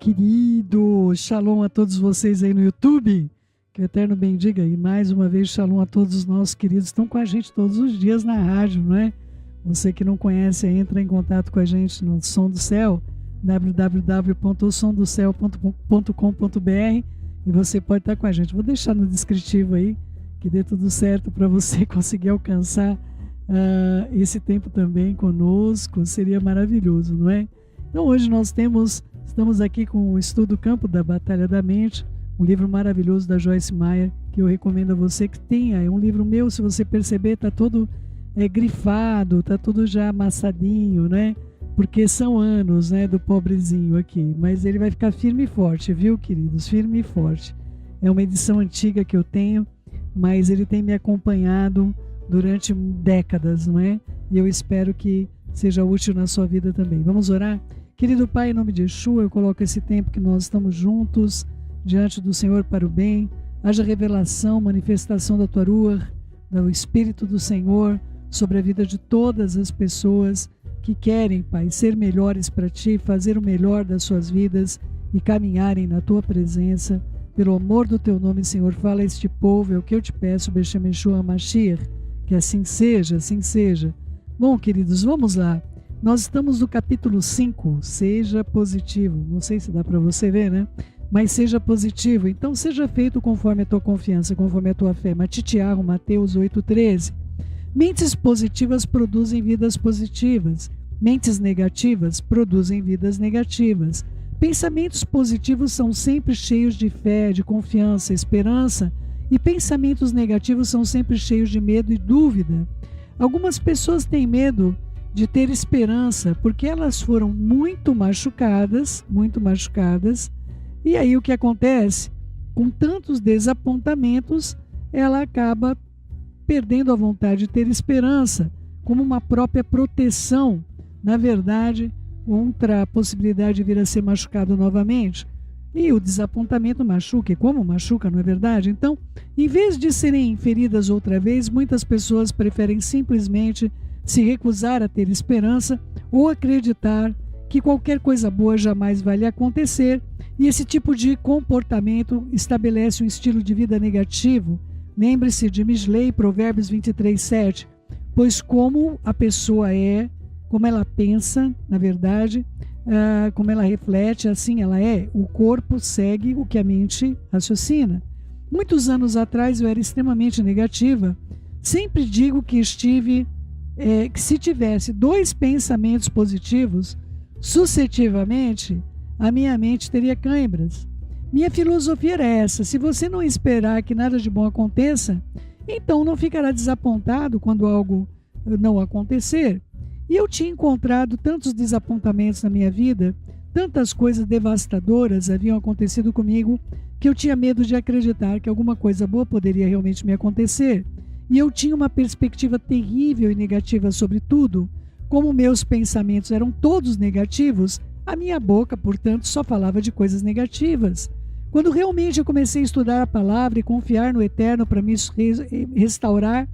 querido. Shalom a todos vocês aí no YouTube. Que o Eterno bendiga. E mais uma vez, shalom a todos os nossos queridos que estão com a gente todos os dias na rádio, não é? Você que não conhece, entra em contato com a gente no Som do Céu, www.somdocel.com.br, e você pode estar com a gente. Vou deixar no descritivo aí, que dê tudo certo para você conseguir alcançar esse tempo também conosco. Seria maravilhoso, não é? Então hoje estamos aqui com o estudo Campo da Batalha da Mente, um livro maravilhoso da Joyce Meyer, que eu recomendo a você que tenha. É um livro meu, se você perceber, está todo grifado, está tudo já amassadinho, né? Porque são anos, né, do pobrezinho aqui. Mas ele vai ficar firme e forte, viu, queridos? Firme e forte. É uma edição antiga que eu tenho, mas ele tem me acompanhado durante décadas, não é? E eu espero que seja útil na sua vida também. Vamos orar? Querido Pai, em nome de Yeshua, eu coloco esse tempo que nós estamos juntos diante do Senhor para o bem. Haja revelação, manifestação da tua Ruach, do Espírito do Senhor, sobre a vida de todas as pessoas que querem, Pai, ser melhores para Ti, fazer o melhor das suas vidas e caminharem na Tua presença. Pelo amor do Teu nome, Senhor, fala a este povo, é o que eu te peço, Beshem Yeshua Mashiach, que assim seja, assim seja. Bom, queridos, vamos lá. Nós estamos no capítulo 5, seja positivo. Não sei se dá para você ver, né? Mas seja positivo. Então, seja feito conforme a tua confiança, conforme a tua fé. Matitiarro, Mateus 8,13. Mentes positivas produzem vidas positivas. Mentes negativas produzem vidas negativas. Pensamentos positivos são sempre cheios de fé, de confiança, esperança, e pensamentos negativos são sempre cheios de medo e dúvida. Algumas pessoas têm medo de ter esperança porque elas foram muito machucadas, e aí o que acontece? Com tantos desapontamentos, ela acaba perdendo a vontade de ter esperança, como uma própria proteção, na verdade, contra a possibilidade de vir a ser machucado novamente. E o desapontamento machuca, e como machuca, não é verdade? Então, em vez de serem feridas outra vez, muitas pessoas preferem simplesmente se recusar a ter esperança ou acreditar que qualquer coisa boa jamais vai lhe acontecer, e esse tipo de comportamento estabelece um estilo de vida negativo. Lembre-se de Misley, Provérbios 23:7, pois como a pessoa é, como ela pensa, na verdade, como ela reflete, assim ela é. O corpo segue o que a mente raciocina. Muitos anos atrás eu era extremamente negativa. Sempre digo que que se tivesse 2 pensamentos positivos, sucessivamente, a minha mente teria câimbras. Minha filosofia era essa: se você não esperar que nada de bom aconteça, então não ficará desapontado quando algo não acontecer. E eu tinha encontrado tantos desapontamentos na minha vida, tantas coisas devastadoras haviam acontecido comigo, que eu tinha medo de acreditar que alguma coisa boa poderia realmente me acontecer. E eu tinha uma perspectiva terrível e negativa sobre tudo. Como meus pensamentos eram todos negativos, a minha boca, portanto, só falava de coisas negativas. Quando realmente eu comecei a estudar a palavra e confiar no Eterno para me restaurar,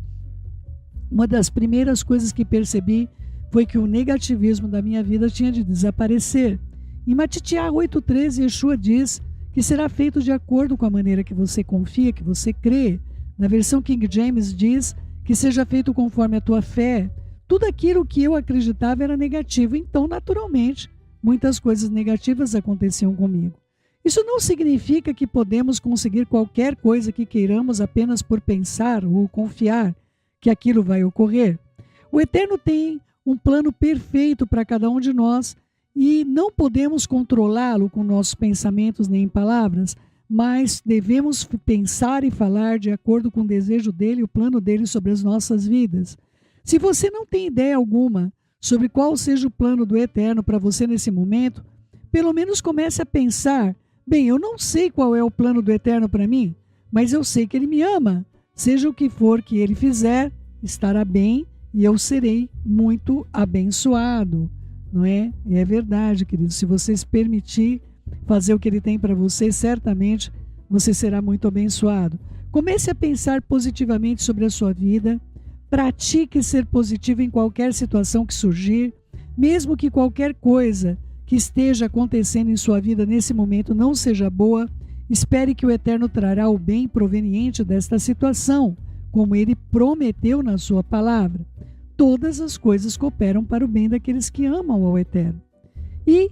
uma das primeiras coisas que percebi foi que o negativismo da minha vida tinha de desaparecer. Em Matitiá 8,13, Yeshua diz que será feito de acordo com a maneira que você confia, que você crê. Na versão King James diz que seja feito conforme a tua fé. Tudo aquilo que eu acreditava era negativo, então naturalmente muitas coisas negativas aconteciam comigo. Isso não significa que podemos conseguir qualquer coisa que queiramos apenas por pensar ou confiar que aquilo vai ocorrer. O Eterno tem um plano perfeito para cada um de nós e não podemos controlá-lo com nossos pensamentos nem em palavras, mas devemos pensar e falar de acordo com o desejo dele e o plano dele sobre as nossas vidas. Se você não tem ideia alguma sobre qual seja o plano do Eterno para você nesse momento, pelo menos comece a pensar: bem, eu não sei qual é o plano do Eterno para mim, mas eu sei que Ele me ama. Seja o que for que Ele fizer, estará bem e eu serei muito abençoado, não é? E é verdade, querido. Se você se permitir fazer o que Ele tem para você, certamente você será muito abençoado. Comece a pensar positivamente sobre a sua vida. Pratique ser positivo em qualquer situação que surgir, mesmo que qualquer coisa que esteja acontecendo em sua vida nesse momento não seja boa, espere que o Eterno trará o bem proveniente desta situação, como ele prometeu na sua palavra. Todas as coisas cooperam para o bem daqueles que amam ao Eterno. E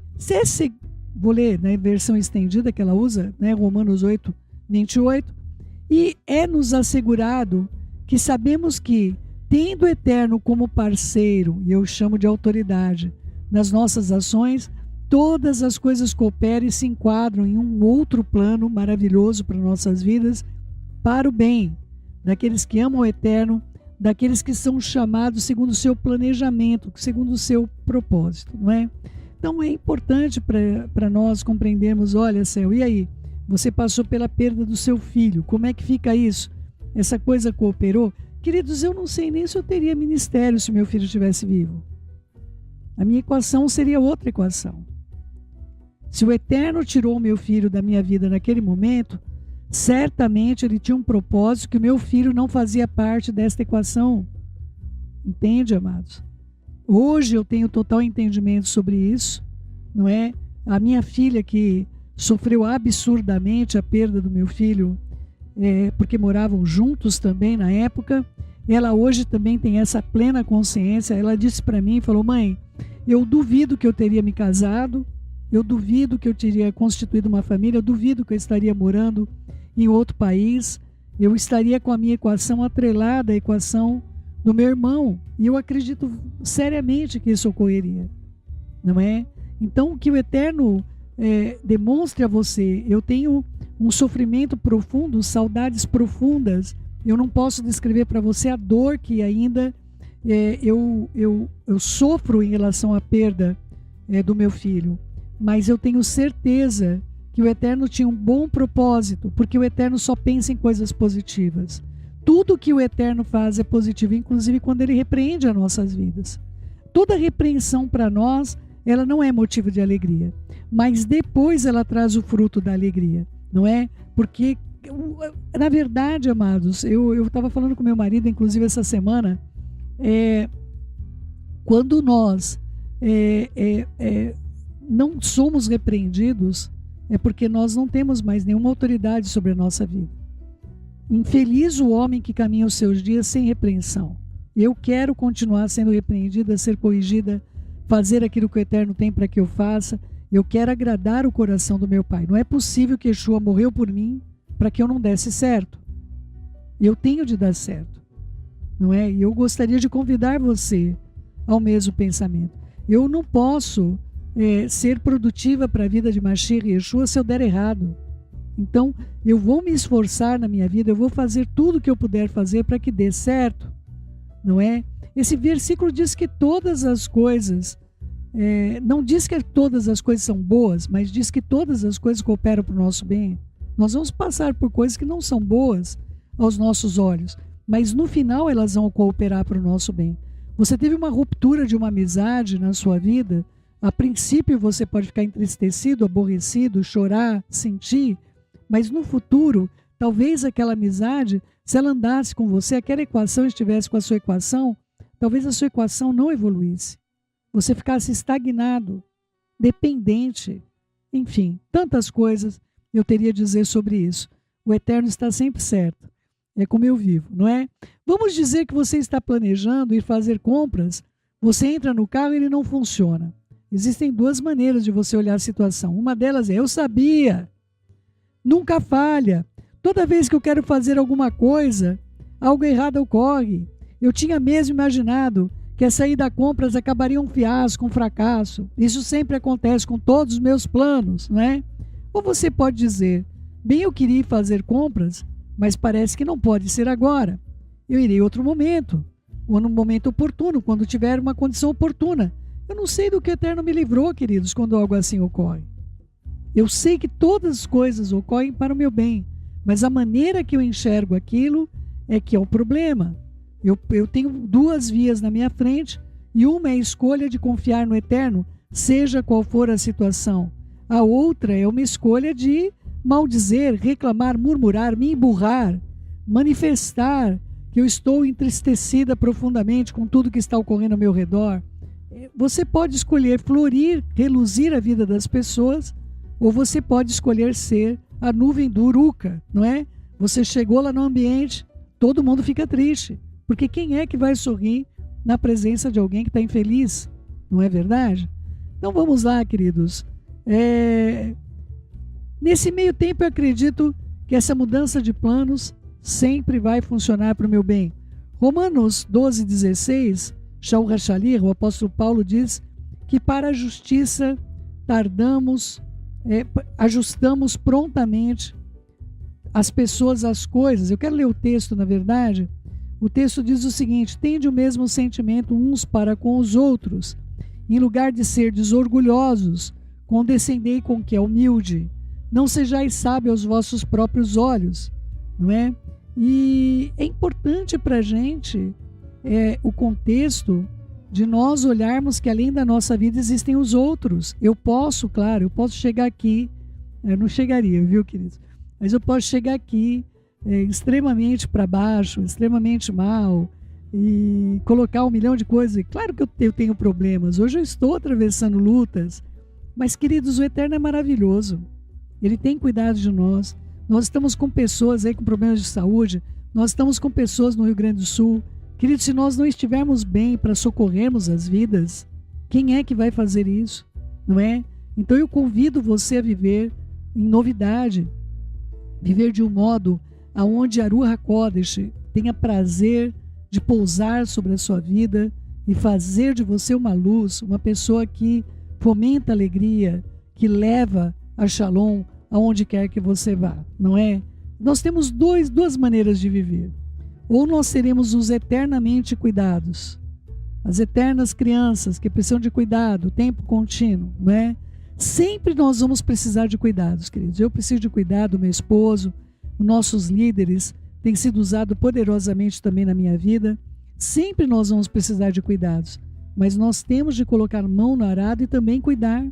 vou ler na versão estendida que ela usa, né, Romanos 8, 28, e é-nos assegurado que sabemos que, tendo o Eterno como parceiro, e eu chamo de autoridade, nas nossas ações, todas as coisas cooperam e se enquadram em um outro plano maravilhoso para nossas vidas, para o bem daqueles que amam o Eterno, daqueles que são chamados segundo o seu planejamento, segundo o seu propósito, não é? Então é importante para nós compreendermos, olha, Céu, e aí? Você passou pela perda do seu filho, como é que fica isso? Essa coisa cooperou? Queridos, eu não sei nem se eu teria ministério se meu filho estivesse vivo. A minha equação seria outra equação. Se o Eterno tirou o meu filho da minha vida naquele momento, certamente ele tinha um propósito que o meu filho não fazia parte desta equação. Entende, amados? Hoje eu tenho total entendimento sobre isso, não é? A minha filha que sofreu absurdamente a perda do meu filho, porque moravam juntos também na época, ela hoje também tem essa plena consciência. Ela disse para mim, falou, mãe, eu duvido que eu teria me casado, eu duvido que eu teria constituído uma família, eu duvido que eu estaria morando em outro país, eu estaria com a minha equação atrelada à equação do meu irmão, e eu acredito seriamente que isso ocorreria, não é? Então, que o Eterno demonstre a você, eu tenho um sofrimento profundo, saudades profundas, eu não posso descrever para você a dor que ainda eu sofro em relação à perda do meu filho, mas eu tenho certeza que o Eterno tinha um bom propósito, porque o Eterno só pensa em coisas positivas. Tudo que o Eterno faz é positivo, inclusive quando ele repreende as nossas vidas. Toda repreensão para nós, ela não é motivo de alegria, mas depois ela traz o fruto da alegria, não é? Porque, na verdade, amados, eu estava falando com meu marido, inclusive essa semana, quando nós não somos repreendidos, é porque nós não temos mais nenhuma autoridade sobre a nossa vida. Infeliz o homem que caminha os seus dias sem repreensão. Eu quero continuar sendo repreendida, ser corrigida, fazer aquilo que o Eterno tem para que eu faça. Eu quero agradar o coração do meu Pai. Não é possível que Yeshua morreu por mim para que eu não desse certo. Eu tenho de dar certo, não é? E eu gostaria de convidar você ao mesmo pensamento. Eu não posso ser produtiva para a vida de Mashiach e Yeshua se eu der errado. Então, eu vou me esforçar na minha vida, eu vou fazer tudo o que eu puder fazer para que dê certo, não é? Esse versículo diz que todas as coisas, não diz que todas as coisas são boas, mas diz que todas as coisas cooperam para o nosso bem. Nós vamos passar por coisas que não são boas aos nossos olhos, mas no final elas vão cooperar para o nosso bem. Você teve uma ruptura de uma amizade na sua vida, a princípio você pode ficar entristecido, aborrecido, chorar, sentir, mas no futuro, talvez aquela amizade, se ela andasse com você, aquela equação estivesse com a sua equação, talvez a sua equação não evoluísse. Você ficasse estagnado, dependente, enfim, tantas coisas eu teria a dizer sobre isso. O Eterno está sempre certo. É como eu vivo, não é? Vamos dizer que você está planejando ir fazer compras, você entra no carro e ele não funciona. Existem duas maneiras de você olhar a situação. Uma delas é, eu sabia, nunca falha. Toda vez que eu quero fazer alguma coisa, algo errado ocorre. Eu tinha mesmo imaginado que a saída a compras acabaria um fiasco, um fracasso. Isso sempre acontece com todos os meus planos, não é? Ou você pode dizer, bem, eu queria ir fazer compras, mas parece que não pode ser agora. Eu irei em outro momento, ou num momento oportuno, quando tiver uma condição oportuna. Eu não sei do que o Eterno me livrou, queridos, quando algo assim ocorre. Eu sei que todas as coisas ocorrem para o meu bem, mas a maneira que eu enxergo aquilo é que é o problema. Eu tenho duas vias na minha frente, e uma é a escolha de confiar no Eterno, seja qual for a situação. A outra é uma escolha de maldizer, reclamar, murmurar, me emburrar, manifestar que eu estou entristecida profundamente com tudo que está ocorrendo ao meu redor. Você pode escolher florir, reluzir a vida das pessoas, ou você pode escolher ser a nuvem do Uruca, não é? Você chegou lá no ambiente, todo mundo fica triste, porque quem é que vai sorrir na presença de alguém que está infeliz? Não é verdade? Então vamos lá, queridos. Nesse meio tempo eu acredito que essa mudança de planos sempre vai funcionar para o meu bem. Romanos 12,16, Shaul Hachalir, o apóstolo Paulo diz que para a justiça ajustamos prontamente as pessoas às coisas. Eu quero ler o texto, na verdade. O texto diz o seguinte: tende o mesmo sentimento uns para com os outros. Em lugar de serdes orgulhosos, condescendei com o que é humilde. Não sejais sábios aos vossos próprios olhos, não é? E é importante para a gente o contexto de nós olharmos que além da nossa vida existem os outros. Eu posso chegar aqui, eu não chegaria, viu, queridos? Mas eu posso chegar aqui extremamente para baixo, extremamente mal, e colocar 1 milhão de coisas. Claro que eu tenho problemas, hoje eu estou atravessando lutas, mas, queridos, o Eterno é maravilhoso. Ele tem cuidado de nós. Nós estamos com pessoas aí com problemas de saúde, nós estamos com pessoas no Rio Grande do Sul. Queridos, se nós não estivermos bem para socorrermos as vidas, quem é que vai fazer isso? Não é? Então eu convido você a viver em novidade, viver de um modo aonde a Ruach HaKodesh tenha prazer de pousar sobre a sua vida e fazer de você uma luz, uma pessoa que fomenta a alegria, que leva a Shalom aonde quer que você vá, não é? Nós temos duas maneiras de viver. Ou nós seremos os eternamente cuidados, as eternas crianças que precisam de cuidado, tempo contínuo, não é? Sempre nós vamos precisar de cuidados, queridos. Eu preciso de cuidado do meu esposo, os nossos líderes têm sido usados poderosamente também na minha vida. Sempre nós vamos precisar de cuidados, mas nós temos de colocar mão no arado e também cuidar,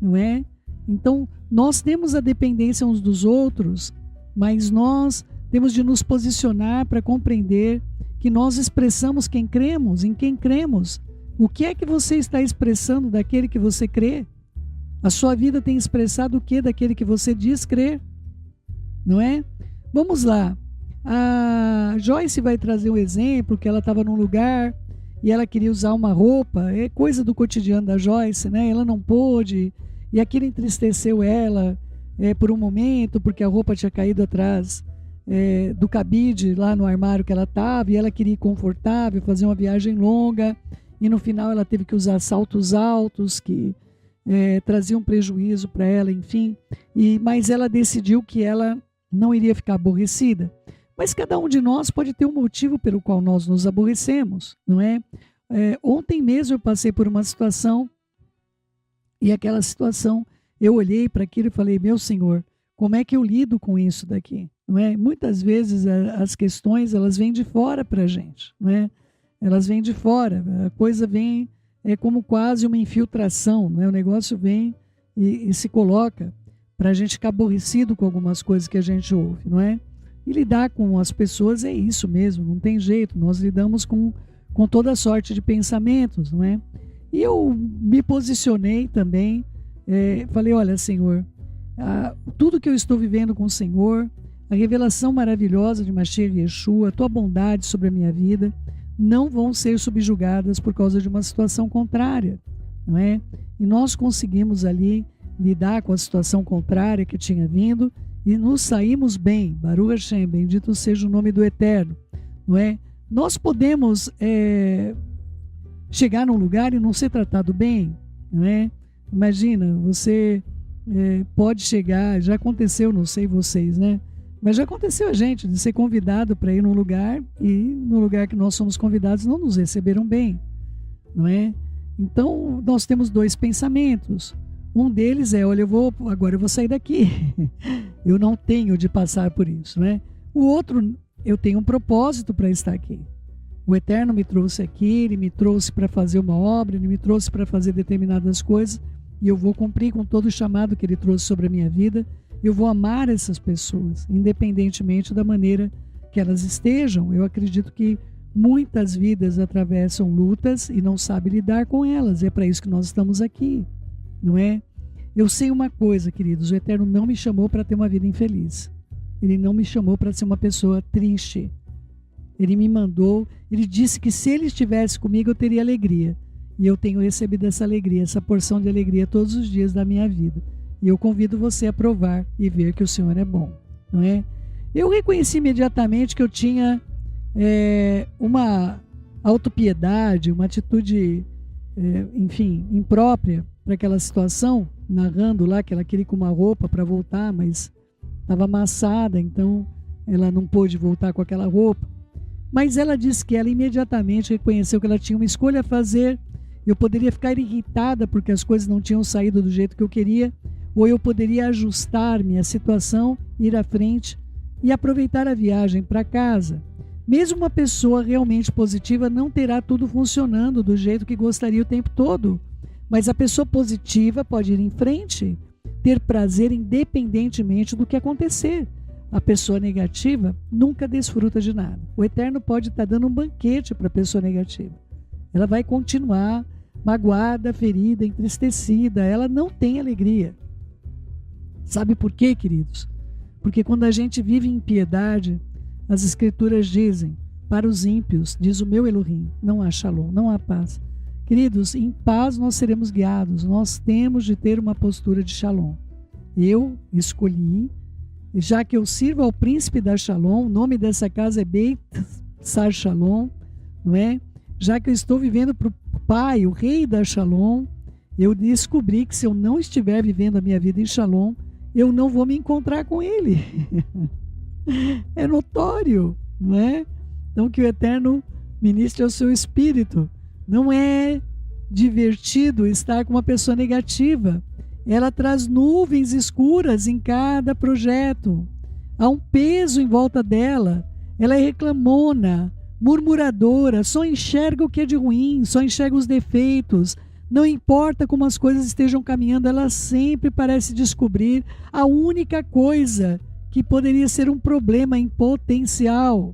não é? Então, nós temos a dependência uns dos outros, mas nós temos de nos posicionar para compreender que nós expressamos quem cremos, em quem cremos. O que é que você está expressando daquele que você crê? A sua vida tem expressado o que daquele que você diz crer? Não é? Vamos lá. A Joyce vai trazer um exemplo que ela estava num lugar e ela queria usar uma roupa, é coisa do cotidiano da Joyce, né? Ela não pôde e aquilo entristeceu ela por um momento, porque a roupa tinha caído atrás do cabide lá no armário que ela estava, e ela queria ir confortável, fazer uma viagem longa, e no final ela teve que usar saltos altos que traziam prejuízo para ela, enfim, mas ela decidiu que ela não iria ficar aborrecida. Mas cada um de nós pode ter um motivo pelo qual nós nos aborrecemos, não é? Ontem mesmo eu passei por uma situação, e aquela situação, eu olhei para aquilo e falei, meu Senhor, como é que eu lido com isso daqui? Não é? Muitas vezes as questões, elas vêm de fora para a gente, não é? Elas vêm de fora, a coisa vem, como quase uma infiltração, não é? O negócio vem e se coloca para a gente ficar aborrecido com algumas coisas que a gente ouve, não é? E lidar com as pessoas é isso mesmo, não tem jeito, nós lidamos com toda sorte de pensamentos, não é? E eu me posicionei também, falei, olha, Senhor, tudo que eu estou vivendo com o Senhor, a revelação maravilhosa de Mashiach Yeshua, a tua bondade sobre a minha vida, não vão ser subjugadas por causa de uma situação contrária, não é? E nós conseguimos ali lidar com a situação contrária que tinha vindo e nos saímos bem. Baruch Hashem, bendito seja o nome do Eterno, não é? Nós podemos chegar num lugar e não ser tratado bem, não é? Imagina, você pode chegar, já aconteceu, não sei vocês, né? Mas já aconteceu a gente de ser convidado para ir num lugar e no lugar que nós somos convidados não nos receberam bem, não é? Então, nós temos dois pensamentos. Um deles é, olha, agora eu vou sair daqui. Eu não tenho de passar por isso, né? O outro, eu tenho um propósito para estar aqui. O Eterno me trouxe aqui, Ele me trouxe para fazer uma obra, Ele me trouxe para fazer determinadas coisas e eu vou cumprir com todo o chamado que Ele trouxe sobre a minha vida. Eu vou amar essas pessoas, independentemente da maneira que elas estejam. Eu acredito que Muitas vidas atravessam lutas e não sabem lidar com elas. É para isso que nós estamos aqui, não é? Eu sei uma coisa, queridos, o Eterno não me chamou para ter uma vida infeliz. Ele não me chamou para ser uma pessoa triste. Ele me mandou, ele disse que se ele estivesse comigo eu teria alegria. E eu tenho recebido essa alegria, essa porção de alegria todos os dias da minha vida. E eu convido você a provar e ver que o Senhor é bom, não é? Eu reconheci imediatamente que eu tinha uma autopiedade, uma atitude, enfim, imprópria para aquela situação, narrando lá que ela queria ir com uma roupa para voltar, mas estava amassada, então ela não pôde voltar com aquela roupa. Mas ela disse que ela imediatamente reconheceu que ela tinha uma escolha a fazer. Eu poderia ficar irritada porque as coisas não tinham saído do jeito que eu queria, ou eu poderia ajustar-me à situação, ir à frente e aproveitar a viagem para casa. Mesmo uma pessoa realmente positiva não terá tudo funcionando do jeito que gostaria o tempo todo, mas a pessoa positiva pode ir em frente, ter prazer independentemente do que acontecer. A pessoa negativa nunca desfruta de nada. O Eterno pode estar dando um banquete para a pessoa negativa. Ela vai continuar magoada, ferida, entristecida. Ela não tem alegria. Sabe por quê, queridos? Porque quando a gente vive em impiedade, as Escrituras dizem, para os ímpios, diz o meu Elohim, não há shalom, não há paz. Queridos, em paz nós seremos guiados. Nós temos de ter uma postura de shalom. Eu escolhi, já que eu sirvo ao príncipe da Shalom, o nome dessa casa é Beit Sar Shalom, não é? Já que eu estou vivendo para o Pai, o Rei da Shalom, eu descobri que se eu não estiver vivendo a minha vida em Shalom, eu não vou me encontrar com Ele. É notório, não é? Então que o Eterno ministre ao seu espírito. Não é divertido estar com uma pessoa negativa. Ela traz nuvens escuras em cada projeto. Há um peso em volta dela. Ela é reclamona, murmuradora, só enxerga o que é de ruim, só enxerga os defeitos. Não importa como as coisas estejam caminhando, ela sempre parece descobrir a única coisa que poderia ser um problema em potencial.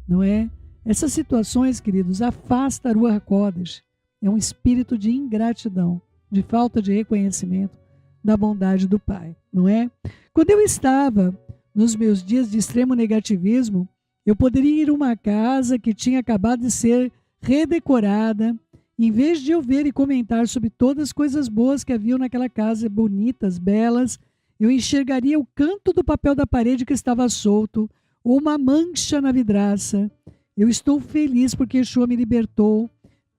Não é? Essas situações, queridos, afasta a Ruach HaKodesh. É um espírito de ingratidão, de falta de reconhecimento da bondade do Pai, não é? Quando eu estava nos meus dias de extremo negativismo, eu poderia ir a uma casa que tinha acabado de ser redecorada. Em vez de eu ver e comentar sobre todas as coisas boas que haviam naquela casa, bonitas, belas, eu enxergaria o canto do papel da parede que estava solto, ou uma mancha na vidraça. Eu estou feliz porque Yeshua me libertou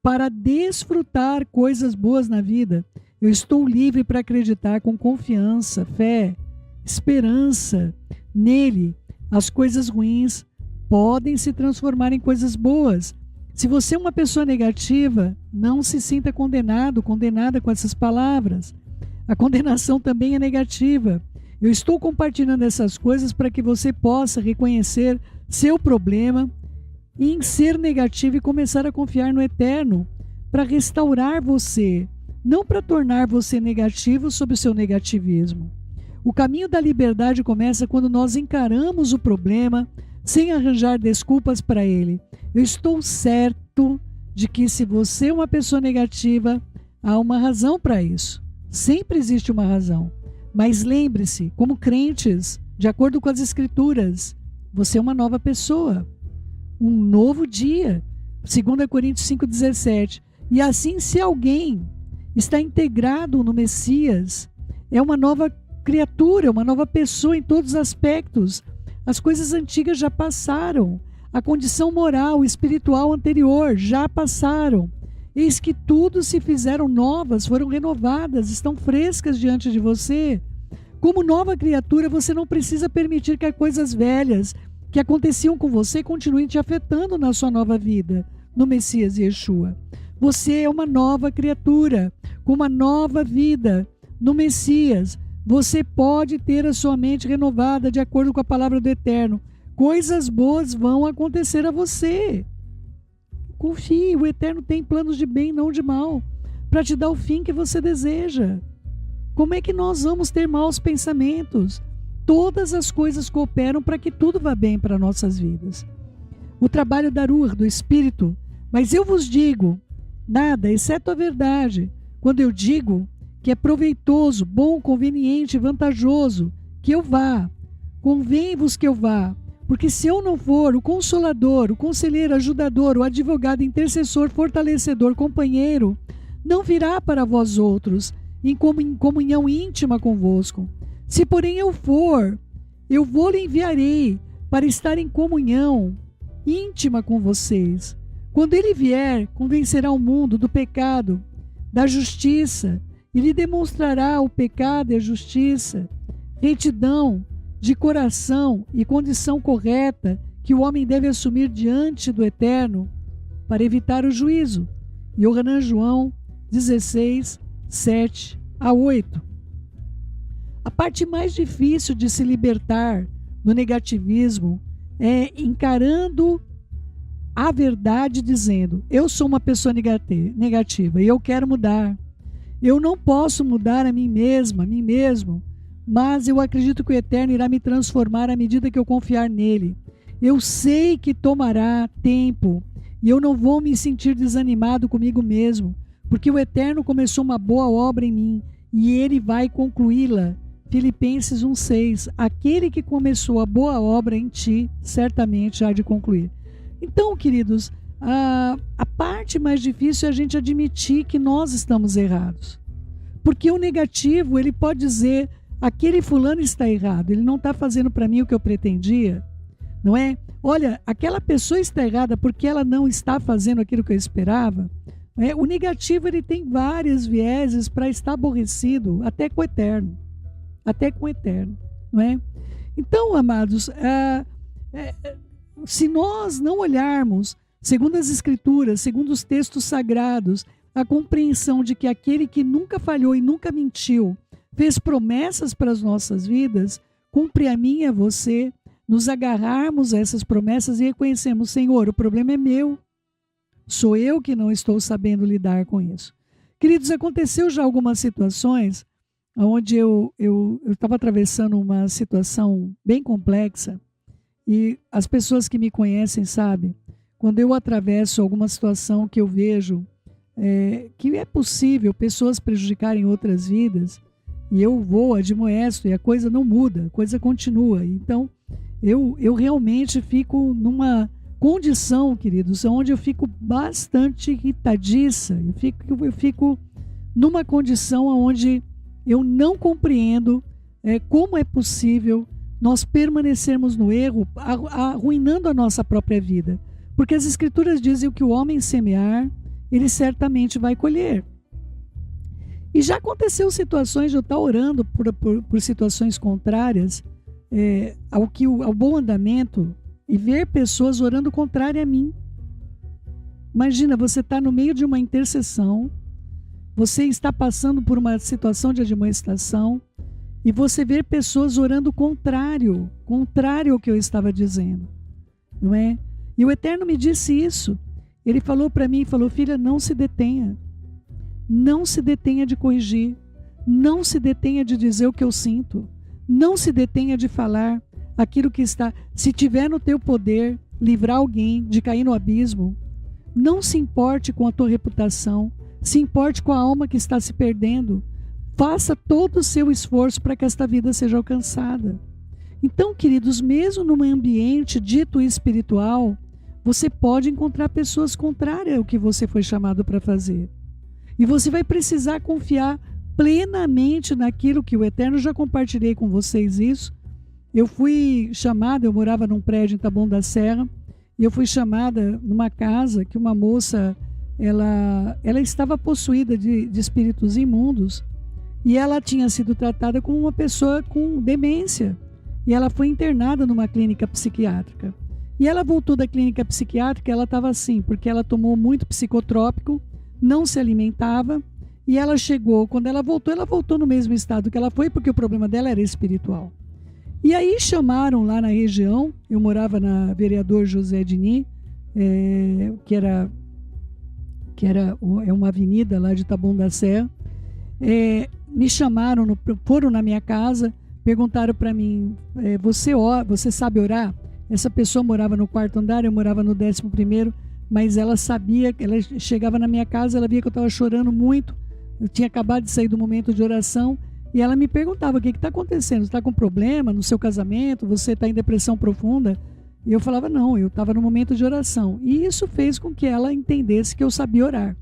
para desfrutar coisas boas na vida. Eu estou livre para acreditar com confiança, fé, esperança nele. As coisas ruins podem se transformar em coisas boas. Se você é uma pessoa negativa, não se sinta condenado, condenada com essas palavras. A condenação também é negativa. Eu estou compartilhando essas coisas para que você possa reconhecer seu problema em ser negativo e começar a confiar no Eterno para restaurar você, não para tornar você negativo sob o seu negativismo. O caminho da liberdade começa quando nós encaramos o problema sem arranjar desculpas para ele. Eu estou certo de que se você é uma pessoa negativa, há uma razão para isso. Sempre existe uma razão. Mas lembre-se, como crentes, de acordo com as Escrituras, você é uma nova pessoa. Um novo dia. 2 Coríntios 5,17. E assim, se alguém está integrado no Messias, é uma nova criatura, uma nova pessoa em todos os aspectos. As coisas antigas já passaram. A condição moral, espiritual anterior já passaram. Eis que tudo se fizeram novas, foram renovadas, estão frescas diante de você. Como nova criatura, você não precisa permitir que as coisas velhas que aconteciam com você continuem te afetando na sua nova vida, no Messias Yeshua. Você é uma nova criatura, com uma nova vida no Messias. Você pode ter a sua mente renovada de acordo com a palavra do Eterno. Coisas boas vão acontecer a você. Confie, o Eterno tem planos de bem, não de mal, para te dar o fim que você deseja. Como é que nós vamos ter maus pensamentos? Todas as coisas cooperam para que tudo vá bem para nossas vidas. o trabalho da Ruach, do Espírito. Mas eu vos digo, nada, exceto a verdade, quando eu digo que é proveitoso, bom, conveniente, vantajoso, que eu vá. Convém-vos que eu vá, porque se eu não for, o Consolador, o Conselheiro, ajudador, o advogado, intercessor, fortalecedor, companheiro, não virá para vós outros, em comunhão íntima convosco. Se porém eu for, eu vou-lhe enviarei para estar em comunhão íntima com vocês. Quando ele vier, convencerá o mundo do pecado, da justiça, e lhe demonstrará o pecado e a justiça, retidão de coração e condição correta que o homem deve assumir diante do Eterno para evitar o juízo. Yohanan João 16, 7 a 8. A parte mais difícil de se libertar do negativismo é encarando a verdade, dizendo: eu sou uma pessoa negativa e eu quero mudar. Eu não posso mudar a mim mesma, a mim mesmo, mas eu acredito que o Eterno irá me transformar à medida que eu confiar nele. Eu sei que tomará tempo e eu não vou me sentir desanimado comigo mesmo, porque o Eterno começou uma boa obra em mim e ele vai concluí-la. Filipenses 1,6. Aquele que começou a boa obra em ti, certamente há de concluir. Então, queridos, a parte mais difícil é a gente admitir que nós estamos errados. Porque o negativo, ele pode dizer: aquele fulano está errado, ele não está fazendo para mim o que eu pretendia, não é? Olha, aquela pessoa está errada porque ela não está fazendo aquilo que eu esperava. O negativo, ele tem várias vieses para estar aborrecido, até com o Eterno. Até com o Eterno, não é? Então, amados, se nós não olharmos, segundo as Escrituras, segundo os textos sagrados, a compreensão de que aquele que nunca falhou e nunca mentiu, fez promessas para as nossas vidas, cumpre a mim e a você, nos agarrarmos a essas promessas e reconhecemos: Senhor, o problema é meu, sou eu que não estou sabendo lidar com isso. Queridos, aconteceu já algumas situações onde eu estava atravessando uma situação bem complexa, e as pessoas que me conhecem sabem, quando eu atravesso alguma situação que eu vejo que é possível pessoas prejudicarem outras vidas, e eu vou, admoesto, e a coisa não muda, a coisa continua. Então, eu realmente fico numa condição, queridos, onde eu fico bastante irritadiça, eu fico numa condição onde eu não compreendo como é possível nós permanecermos no erro, arruinando a nossa própria vida. Porque as Escrituras dizem que o homem semear, ele certamente vai colher. E já aconteceu situações de eu estar orando por situações contrárias ao bom andamento e ver pessoas orando contrário a mim. Imagina, você está no meio de uma intercessão, você está passando por uma situação de admoestação e você vê pessoas orando contrário ao que eu estava dizendo, não é? E o Eterno me disse isso. Ele falou para mim, filha, não se detenha. Não se detenha de corrigir. Não se detenha de dizer o que eu sinto. Não se detenha de falar aquilo que está... Se tiver no teu poder livrar alguém de cair no abismo, não se importe com a tua reputação. Se importe com a alma que está se perdendo. Faça todo o seu esforço para que esta vida seja alcançada. Então, queridos, mesmo num ambiente dito espiritual, você pode encontrar pessoas contrárias ao que você foi chamado para fazer. E você vai precisar confiar plenamente naquilo que o Eterno, já compartilhei com vocês isso. Eu fui chamada, eu morava num prédio em Taboão da Serra, e eu fui chamada numa casa que uma moça, ela estava possuída de espíritos imundos, e ela tinha sido tratada como uma pessoa com demência. E ela foi internada numa clínica psiquiátrica. E ela voltou da clínica psiquiátrica, ela estava assim, porque ela tomou muito psicotrópico, não se alimentava, e ela chegou, quando ela voltou no mesmo estado que ela foi, porque o problema dela era espiritual. E aí chamaram lá na região, eu morava na Vereador José Dini, que era uma avenida lá de Taboão da Serra, me chamaram, foram na minha casa, perguntaram para mim, você sabe orar? essa pessoa morava no 4º andar, eu morava no 11º, mas ela sabia, ela chegava na minha casa, ela via que eu estava chorando muito, eu tinha acabado de sair do momento de oração, e ela me perguntava: o que está acontecendo? Você está com problema no seu casamento? Você está em depressão profunda? E eu falava: não, eu estava no momento de oração. E isso fez com que ela entendesse que eu sabia orar.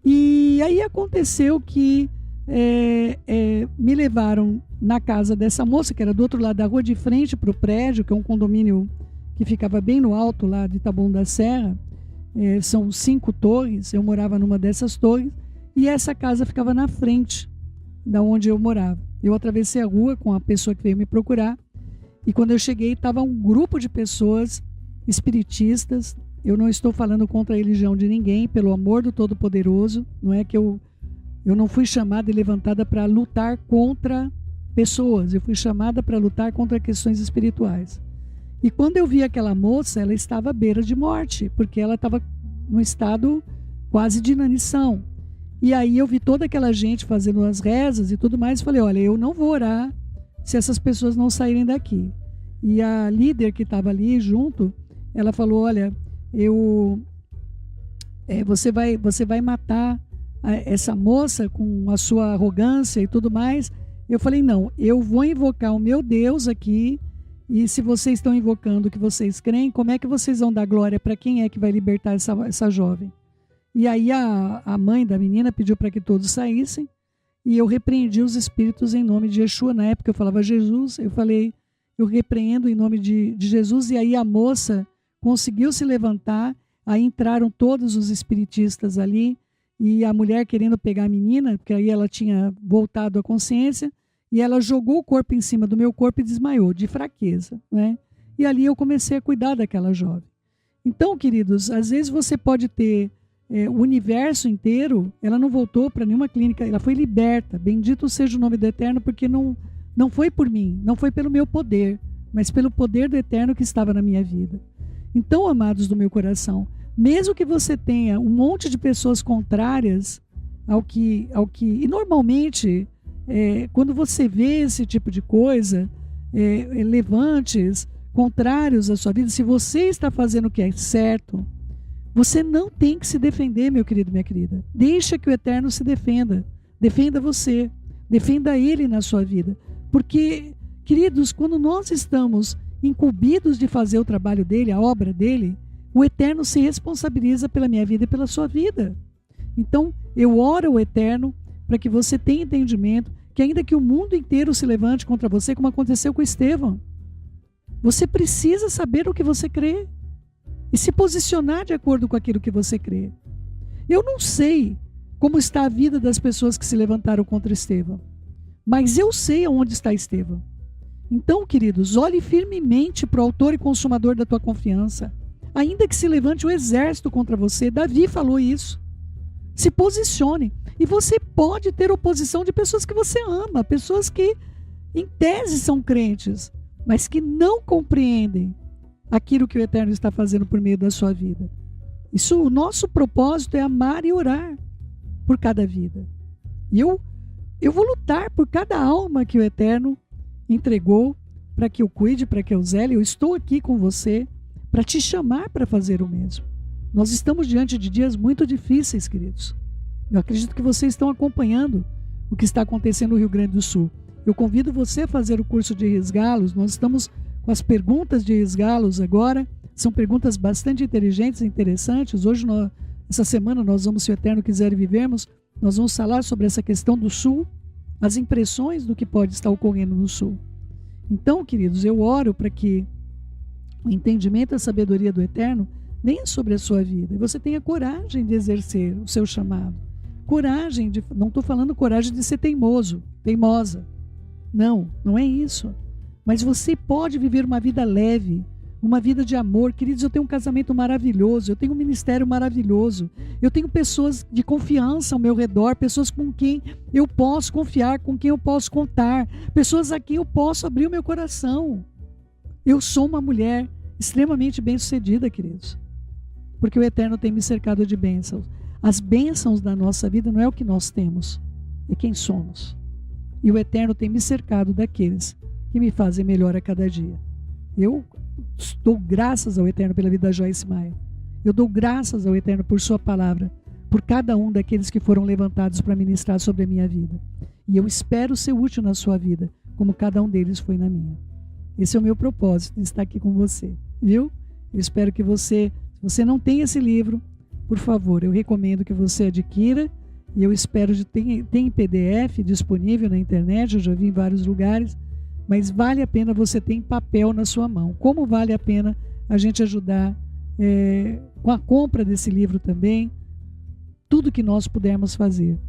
E aí aconteceu que me levaram na casa dessa moça, que era do outro lado da rua, de frente para o prédio, que é um condomínio que ficava bem no alto lá de Taboão da Serra. São 5 torres, eu morava numa dessas torres, e essa casa ficava na frente da onde eu morava. Eu atravessei a rua com a pessoa que veio me procurar, e quando eu cheguei estava um grupo de pessoas espiritistas. Eu não estou falando contra a religião de ninguém, pelo amor do Todo-Poderoso. Não é que eu não fui chamada e levantada para lutar contra pessoas, eu fui chamada para lutar contra questões espirituais. E quando eu vi aquela moça, ela estava à beira de morte, porque ela estava num estado quase de inanição. E aí eu vi toda aquela gente fazendo as rezas e tudo mais, e falei: olha, eu não vou orar se essas pessoas não saírem daqui. E a líder que estava ali junto, ela falou: olha, você vai matar essa moça com a sua arrogância e tudo mais. Eu falei: não, eu vou invocar o meu Deus aqui, e se vocês estão invocando o que vocês creem, como é que vocês vão dar glória para quem é que vai libertar essa jovem? E aí a mãe da menina pediu para que todos saíssem, e eu repreendi os espíritos em nome de Yeshua. Na época eu falava Jesus, eu repreendo em nome de Jesus. E aí a moça conseguiu se levantar, aí entraram todos os espiritistas ali, e a mulher querendo pegar a menina, porque aí ela tinha voltado à consciência, e ela jogou o corpo em cima do meu corpo e desmaiou, de fraqueza, né? E ali eu comecei a cuidar daquela jovem. Então, queridos, às vezes você pode ter o universo inteiro, ela não voltou para nenhuma clínica, ela foi liberta, bendito seja o nome do Eterno, porque não foi por mim, não foi pelo meu poder, mas pelo poder do Eterno que estava na minha vida. Então, amados do meu coração, mesmo que você tenha um monte de pessoas contrárias ao que e normalmente, quando você vê esse tipo de coisa, levantes contrários à sua vida, se você está fazendo o que é certo, você não tem que se defender, meu querido, minha querida. Deixa que o Eterno se defenda. Defenda você. Defenda Ele na sua vida. Porque, queridos, quando nós estamos incumbidos de fazer o trabalho dEle, a obra dEle, o Eterno se responsabiliza pela minha vida e pela sua vida. Então, eu oro ao Eterno para que você tenha entendimento que ainda que o mundo inteiro se levante contra você, como aconteceu com Estevão, você precisa saber o que você crê e se posicionar de acordo com aquilo que você crê. Eu não sei como está a vida das pessoas que se levantaram contra Estevão, mas eu sei aonde está Estevão. Então, queridos, olhe firmemente para o autor e consumador da tua confiança. Ainda que se levante o exército contra você, Davi falou isso. Se posicione. E você pode ter oposição de pessoas que você ama, pessoas que em tese são crentes, mas que não compreendem aquilo que o Eterno está fazendo por meio da sua vida. O nosso propósito é amar e orar por cada vida. E eu vou lutar por cada alma que o Eterno entregou para que eu cuide, para que eu zele. Eu estou aqui com você para te chamar para fazer o mesmo. Nós estamos diante de dias muito difíceis, queridos. Eu acredito que vocês estão acompanhando o que está acontecendo no Rio Grande do Sul. Eu convido você a fazer o curso de Resgalos. Nós estamos com as perguntas de Resgalos agora. São perguntas bastante inteligentes e interessantes. Hoje, essa semana, nós vamos, se o Eterno quiser vivermos, nós vamos falar sobre essa questão do Sul, as impressões do que pode estar ocorrendo no Sul. Então, queridos, eu oro para que o entendimento e a sabedoria do Eterno venha sobre a sua vida e você tenha coragem de exercer o seu chamado. Coragem de, não estou falando coragem de ser teimoso, teimosa. Não é isso. Mas você pode viver uma vida leve, uma vida de amor. Queridos, eu tenho um casamento maravilhoso, eu tenho um ministério maravilhoso, eu tenho pessoas de confiança ao meu redor, pessoas com quem eu posso confiar, com quem eu posso contar, pessoas a quem eu posso abrir o meu coração. Eu sou uma mulher extremamente bem-sucedida, queridos, porque o Eterno tem me cercado de bênçãos. As bênçãos da nossa vida não é o que nós temos, é quem somos. E o Eterno tem me cercado daqueles que me fazem melhor a cada dia. Eu dou graças ao Eterno pela vida da Joyce Maia. Eu dou graças ao Eterno por sua palavra, por cada um daqueles que foram levantados para ministrar sobre a minha vida. E eu espero ser útil na sua vida, como cada um deles foi na minha. Esse é o meu propósito, de estar aqui com você, viu? Eu espero que você, se você não tem esse livro, por favor, eu recomendo que você adquira. E eu espero que tem PDF disponível na internet, eu já vi em vários lugares, mas vale a pena você ter em papel na sua mão. Como vale a pena a gente ajudar com a compra desse livro também, tudo que nós pudermos fazer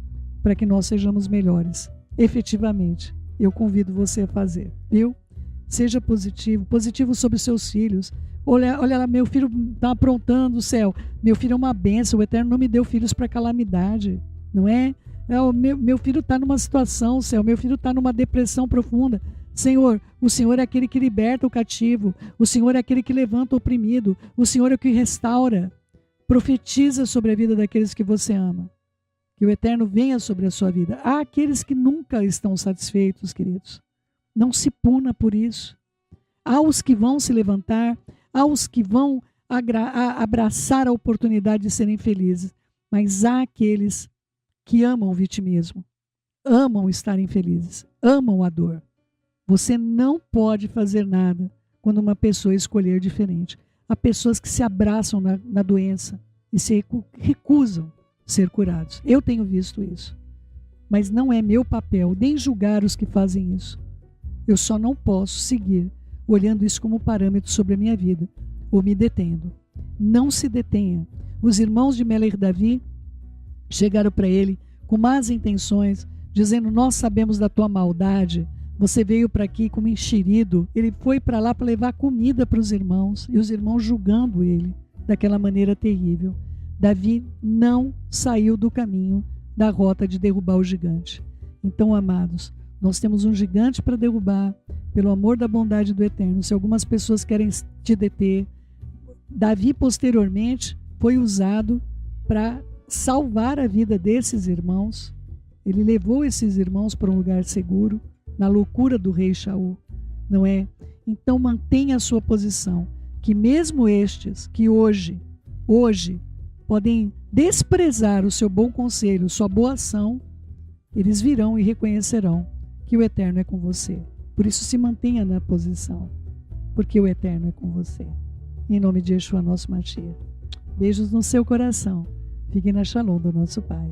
para que nós sejamos melhores, efetivamente. Eu convido você a fazer, viu? Seja positivo, positivo sobre os seus filhos. Olha lá, meu filho está aprontando o céu. Meu filho é uma bênção, o Eterno não me deu filhos para calamidade, não é? Meu filho está numa situação, céu, meu filho está numa depressão profunda. Senhor, o Senhor é aquele que liberta o cativo, o Senhor é aquele que levanta o oprimido, o Senhor é o que restaura. Profetiza sobre a vida daqueles que você ama. Que o Eterno venha sobre a sua vida. Há aqueles que nunca estão satisfeitos, queridos. Não se puna por isso. Há os que vão se levantar, há os que vão abraçar a oportunidade de serem felizes. Mas há aqueles que amam o vitimismo, amam estar infelizes, amam a dor. Você não pode fazer nada quando uma pessoa escolher diferente. Há pessoas que se abraçam na doença e se recusam ser curados. Eu tenho visto isso. Mas não é meu papel nem julgar os que fazem isso. Eu só não posso seguir olhando isso como parâmetro sobre a minha vida ou me detendo. Não se detenha. Os irmãos de Melech Davi chegaram para ele com más intenções, dizendo: nós sabemos da tua maldade, você veio para aqui como enxerido. Ele foi para lá para levar comida para os irmãos, e os irmãos julgando ele daquela maneira terrível. Davi não saiu do caminho da rota de derrubar o gigante. Então, amados, nós temos um gigante para derrubar, pelo amor da bondade do Eterno. Se algumas pessoas querem te deter, Davi posteriormente foi usado para salvar a vida desses irmãos. Ele levou esses irmãos para um lugar seguro, na loucura do rei Shaul, não é? Então mantenha a sua posição, que mesmo estes que hoje podem desprezar o seu bom conselho, sua boa ação, eles virão e reconhecerão que o Eterno é com você. Por isso se mantenha na posição, porque o Eterno é com você. Em nome de Yeshua, nosso Mashiach. Beijos no seu coração. Fiquem na Shalom do nosso Pai.